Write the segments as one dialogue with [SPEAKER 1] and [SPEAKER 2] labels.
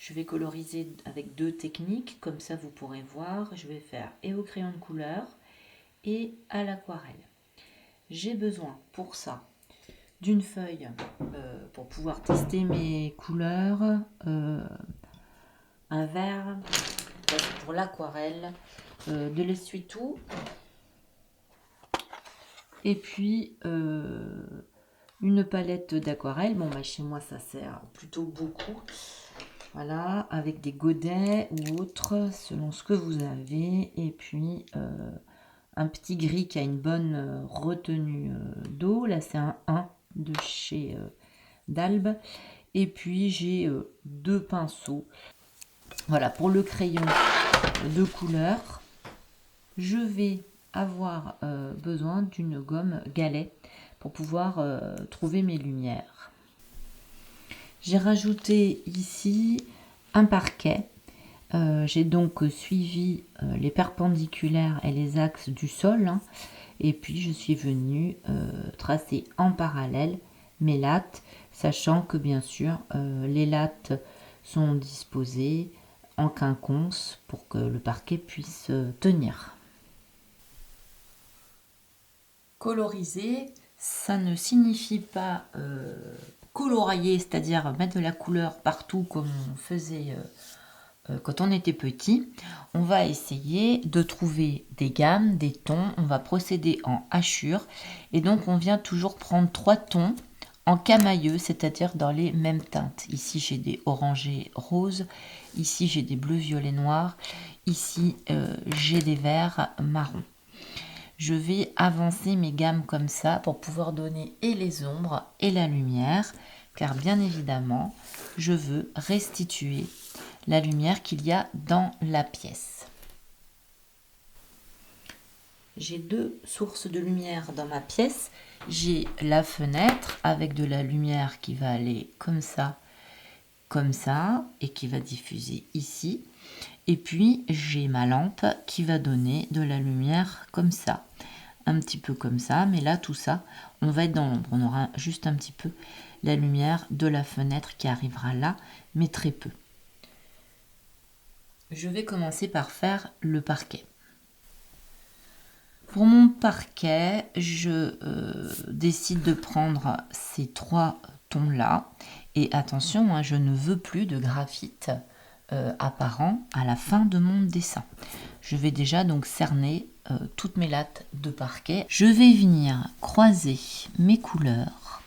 [SPEAKER 1] Je vais coloriser avec deux techniques, comme ça vous pourrez voir. Je vais faire et au crayon de couleur et à l'aquarelle. J'ai besoin pour ça d'une feuille pour pouvoir tester mes couleurs, un verre pour l'aquarelle, de l'essuie-tout et puis une palette d'aquarelle. Bon, chez moi ça sert plutôt beaucoup. Voilà, avec des godets ou autres selon ce que vous avez, et puis un petit gris qui a une bonne retenue d'eau. Là c'est un 1 de chez d'Albe, et puis j'ai deux pinceaux. Voilà, pour le crayon de couleur, je vais avoir besoin d'une gomme galet pour pouvoir trouver mes lumières. J'ai rajouté ici un parquet. J'ai donc suivi les perpendiculaires et les axes du sol, hein, et puis je suis venue tracer en parallèle mes lattes, sachant que bien sûr les lattes sont disposées en quinconce pour que le parquet puisse tenir. Coloriser, ça ne signifie pas colorier, c'est-à-dire mettre de la couleur partout comme on faisait quand on était petit. On va essayer de trouver des gammes, des tons. On va procéder en hachure, et donc on vient toujours prendre 3 tons en camailleux, c'est-à-dire dans les mêmes teintes. Ici j'ai des orangés roses, ici j'ai des bleus violets noirs, ici j'ai des verts marrons. Je vais avancer mes gammes comme ça pour pouvoir donner et les ombres et la lumière, car bien évidemment, je veux restituer la lumière qu'il y a dans la pièce. J'ai deux sources de lumière dans ma pièce. J'ai la fenêtre avec de la lumière qui va aller comme ça, et qui va diffuser ici. Et puis j'ai ma lampe qui va donner de la lumière comme ça, un petit peu comme ça, mais là tout ça, on va être dans l'ombre. On aura juste un petit peu la lumière de la fenêtre qui arrivera là, mais très peu. Je vais commencer par faire le parquet. Pour mon parquet, je décide de prendre ces 3 tons-là. Et attention, hein, je ne veux plus de graphite apparent à la fin de mon dessin. Je vais déjà donc cerner toutes mes lattes de parquet. Je vais venir croiser mes couleurs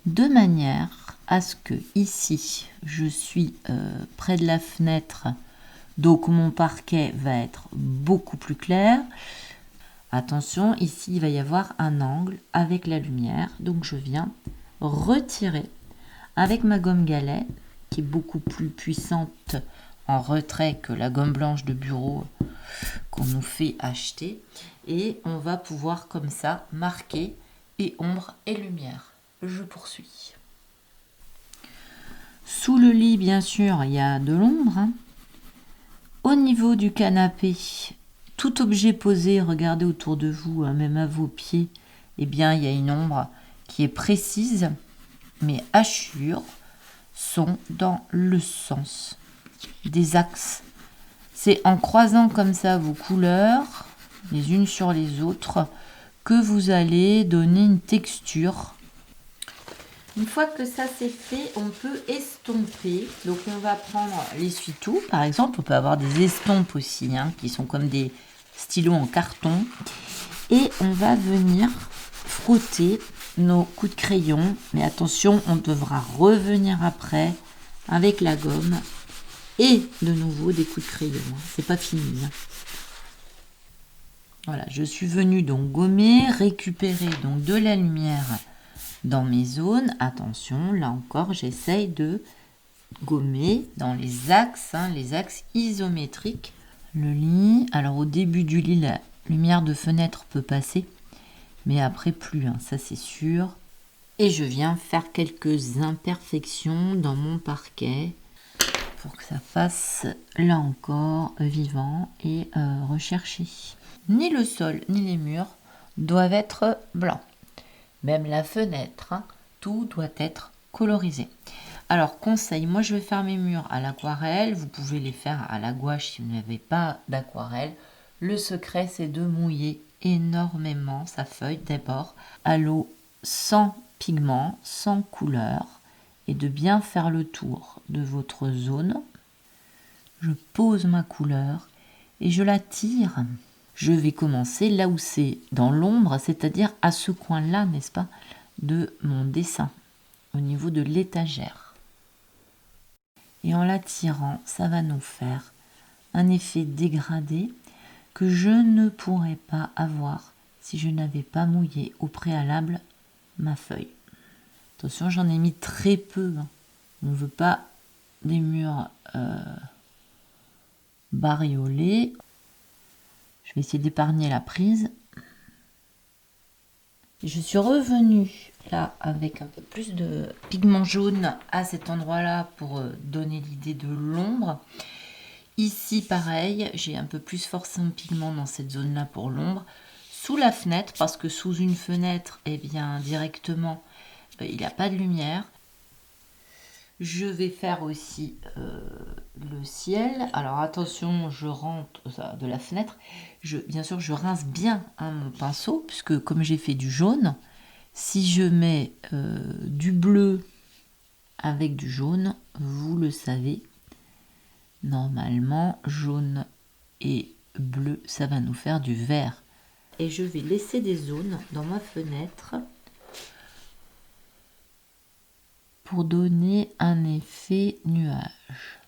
[SPEAKER 1] de manière à ce que ici, je suis près de la fenêtre, donc mon parquet va être beaucoup plus clair. Attention, ici il va y avoir un angle avec la lumière, donc je viens retirer avec ma gomme galet, qui est beaucoup plus puissante en retrait que la gomme blanche de bureau qu'on nous fait acheter, et on va pouvoir comme ça marquer et ombre et lumière. Je poursuis. Sous le lit, bien sûr, il y a de l'ombre, hein. Au niveau du canapé, tout objet posé, regardez autour de vous, hein, même à vos pieds, eh bien, il y a une ombre qui est précise. Mes hachures sont dans le sens des axes. C'est en croisant comme ça vos couleurs, les unes sur les autres, que vous allez donner une texture. Une fois que ça c'est fait, on peut estomper. Donc on va prendre l'essuie-tout, par exemple. On peut avoir des estompes aussi, hein, qui sont comme des stylos en carton. Et on va venir frotter nos coups de crayon. Mais attention, on devra revenir après avec la gomme. Et de nouveau des coups de crayon. C'est pas fini. Hein. Voilà, je suis venue donc gommer, récupérer donc de la lumière dans mes zones. Attention, là encore, j'essaye de gommer dans les axes, hein, les axes isométriques. Le lit, alors au début du lit, la lumière de fenêtre peut passer, mais après plus, hein, ça c'est sûr. Et je viens faire quelques imperfections dans mon parquet pour que ça fasse, là encore, vivant et recherché. Ni le sol, ni les murs doivent être blancs. Même la fenêtre, hein, tout doit être colorisé. Alors, conseil, moi je vais faire mes murs à l'aquarelle. Vous pouvez les faire à la gouache si vous n'avez pas d'aquarelle. Le secret, c'est de mouiller énormément sa feuille d'abord à l'eau sans pigment, sans couleur, et de bien faire le tour de votre zone. Je pose ma couleur et je la tire. Je vais commencer là où c'est dans l'ombre, c'est-à-dire à ce coin-là, n'est-ce pas, de mon dessin, au niveau de l'étagère. Et en la tirant, ça va nous faire un effet dégradé que je ne pourrais pas avoir si je n'avais pas mouillé au préalable ma feuille. Attention, j'en ai mis très peu. On ne veut pas des murs bariolés. Je vais essayer d'épargner la prise. Je suis revenue là avec un peu plus de pigment jaune à cet endroit-là pour donner l'idée de l'ombre. Ici, pareil, j'ai un peu plus forcé mon pigment dans cette zone-là pour l'ombre. Sous la fenêtre, parce que sous une fenêtre, eh bien, directement, il n'y a pas de lumière. Je vais faire aussi le ciel. Alors attention, je rentre de la fenêtre. Bien sûr, je rince bien mon pinceau, puisque comme j'ai fait du jaune, si je mets du bleu avec du jaune, vous le savez, normalement, jaune et bleu, ça va nous faire du vert. Et je vais laisser des zones dans ma fenêtre pour donner un effet nuage.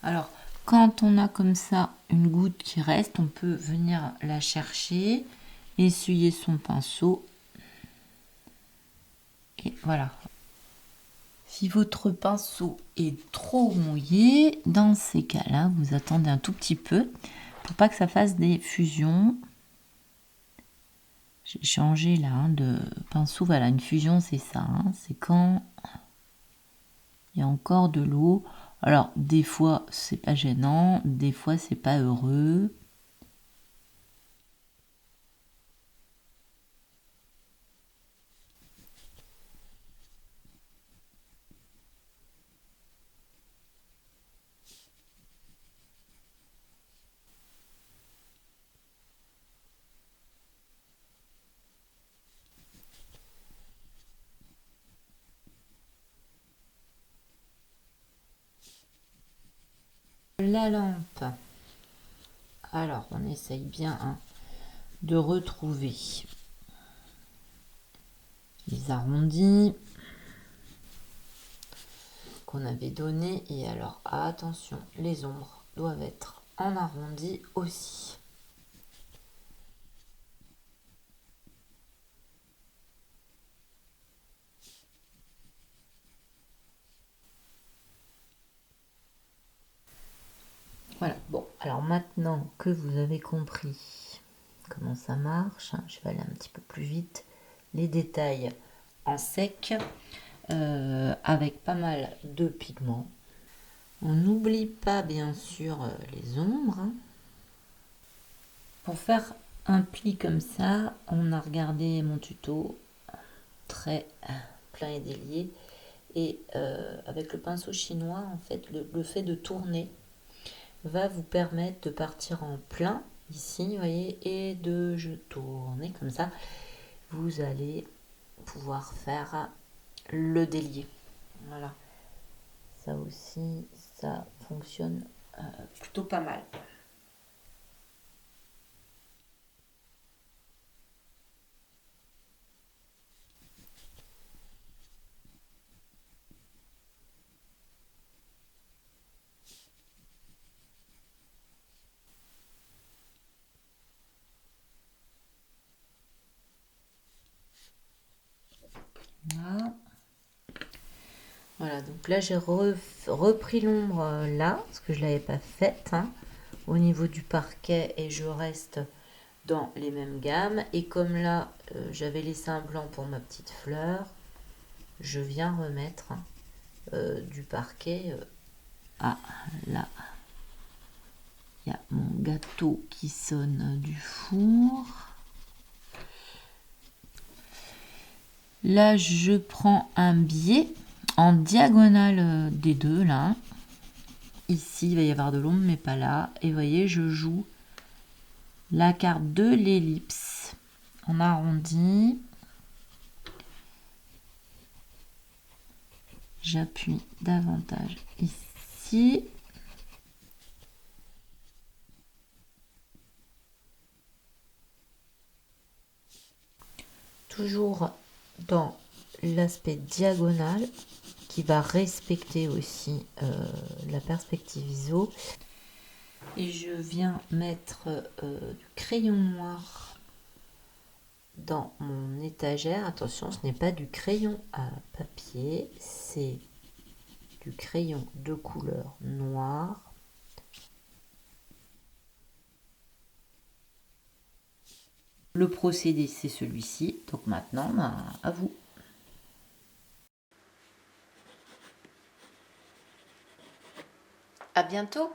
[SPEAKER 1] Alors, quand on a comme ça une goutte qui reste, on peut venir la chercher, essuyer son pinceau. Et voilà. Si votre pinceau est trop mouillé, dans ces cas-là, vous attendez un tout petit peu pour pas que ça fasse des fusions. J'ai changé là de pinceau. Voilà, une fusion, c'est ça. C'est quand il y a encore de l'eau. Alors, des fois, c'est pas gênant. Des fois, c'est pas heureux. La lampe. Alors, on essaye bien de retrouver les arrondis qu'on avait donnés. Et alors, attention, les ombres doivent être en arrondi aussi. Voilà, bon, alors maintenant que vous avez compris comment ça marche, je vais aller un petit peu plus vite. Les détails en sec, avec pas mal de pigments. On n'oublie pas bien sûr les ombres. Pour faire un pli comme ça, on a regardé mon tuto, très plein et délié. Et avec le pinceau chinois, en fait, le fait de tourner va vous permettre de partir en plein ici, vous voyez, et de je tourner comme ça. Vous allez pouvoir faire le délié. Voilà. Ça aussi, ça fonctionne plutôt pas mal. Voilà, Voilà, donc là j'ai repris l'ombre là, parce que je ne l'avais pas faite, hein, au niveau du parquet, et je reste dans les mêmes gammes. Et comme là, j'avais laissé un blanc pour ma petite fleur, je viens remettre du parquet. Ah, là, il y a mon gâteau qui sonne du four. Là, je prends un biais en diagonale des deux, là. Ici, il va y avoir de l'ombre, mais pas là. Et vous voyez, je joue la carte de l'ellipse en arrondi. J'appuie davantage ici. Toujours dans l'aspect diagonal qui va respecter aussi la perspective ISO. Et je viens mettre du crayon noir dans mon étagère. Attention, ce n'est pas du crayon à papier, c'est du crayon de couleur noire. Le procédé, c'est celui-ci. Donc maintenant, à vous. À bientôt.